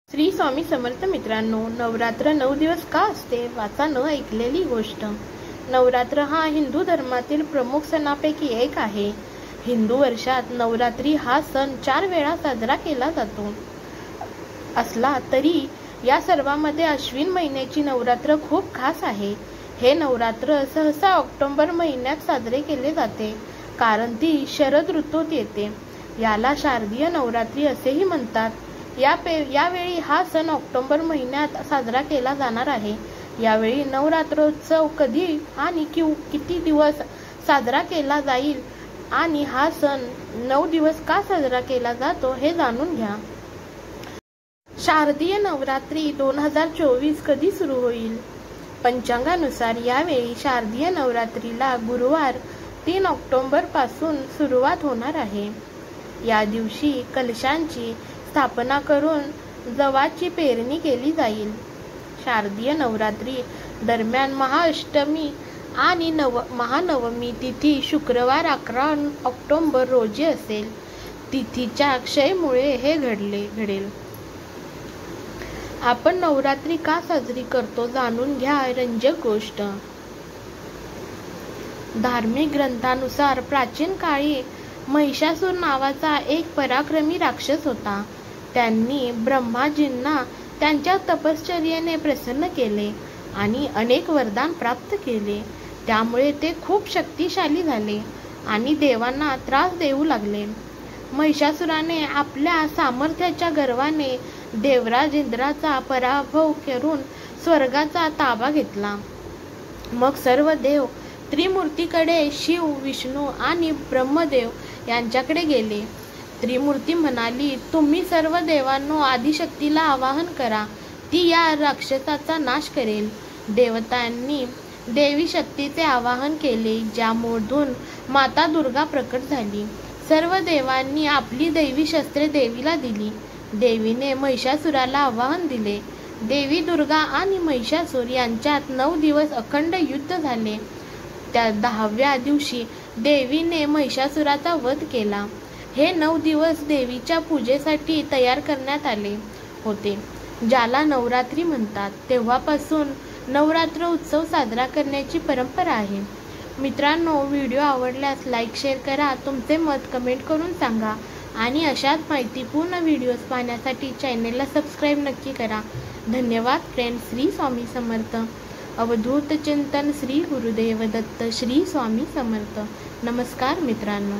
श्री स्वामी समर्थ मित्रांनो, नवरात्र 9 दिवस का असते? वाचा न ऐकलेली गोष्ट। नवरात्र हा हिंदू धर्मातील प्रमुख सणांपैकी एक आहे। हिंदू वर्षात नवरात्री हा सण 4 वेळा साजरा केला जातो असला तरी या सर्वांमध्ये अश्विन महिन्याची नवरात्र खूप खास आहे। हे नवरात्र सहसा ऑक्टोबर महिन्यात साजरे केले जाते, कारण ती शरद ऋतूत येते। याला शारदीय नवरात्री असेही म्हणतात। यावेळी हा सण ऑक्टोबर महिन्यात साजरा केला जाणार आहे। यावेळी नवरात्रोत्सव कधी आणि किती दिवस साजरा केला जाईल आणि हा सण 9 दिवस का साजरा केला जातो हे जाणून घ्या। शारदीय नवरात्री 2024 कधी सुरू होईल? पंचांगानुसार यावेळी शारदीय नवरात्रीला गुरुवार 3 ऑक्टोबर पासून सुरुवात होणार आहे। या दिवशी कलशांची स्थापना करून जवाची पेरणी केली जाईल। शारदीय नवरात्री दरम्यान महाअष्टमी आणि महानवमी तिथी शुक्रवार 11 ऑक्टोबर रोजी असेल। तिथीच्या क्षयमुळे हे घडेल। आपण नवरात्री का साजरी करतो जाणून घ्या रंजक गोष्ट। धार्मिक ग्रंथानुसार प्राचीन काळी महिषासूर नावाचा एक पराक्रमी राक्षस होता। त्यांनी ब्रह्माजींना त्यांच्या तपश्चर्येने प्रसन्न केले आणि अनेक वरदान प्राप्त केले। त्यामुळे ते खूप शक्तिशाली झाले आणि देवांना त्रास देऊ लागले। महिषासुराने आपल्या सामर्थ्याच्या गर्वाने देवराज इंद्राचा पराभव करून स्वर्गाचा ताबा घेतला। मग सर्व देव त्रिमूर्तीकडे शिव, विष्णू आणि ब्रह्मदेव यांच्याकडे गेले। त्रिमूर्ती म्हणाली, तुम्ही सर्व देवांनो आदिशक्तीला आवाहन करा, ती या राक्षसाचा नाश करेल। देवतांनी देवी शक्तीचे आवाहन केले, ज्यामधून माता दुर्गा प्रकट झाली। सर्व देवांनी आपली दैवी शस्त्रे देवीला दिली। देवीने महिषासुराला आवाहन दिले। देवी दुर्गा आणि महिषासूर यांच्यात 9 दिवस अखंड युद्ध झाले। त्या 10व्या दिवशी देवीने महिषासुराचा वध केला। हे 9 दिवस देवीच्या पूजेसाठी तयार करण्यात आले होते, ज्याला नवरात्री म्हणतात। तेव्हापासून नवरात्र उत्सव साजरा करण्याची परंपरा आहे। मित्रांनो, व्हिडिओ आवडल्यास लाईक, शेअर करा, तुमचे मत कमेंट करून सांगा आणि अशाच माहितीपूर्ण व्हिडिओज पाहण्यासाठी चॅनेलला सबस्क्राईब नक्की करा। धन्यवाद फ्रेंड्स। श्री स्वामी समर्थ। अवधूत चिंतन श्री गुरुदेव दत्त। श्री स्वामी समर्थ। नमस्कार मित्रांनो।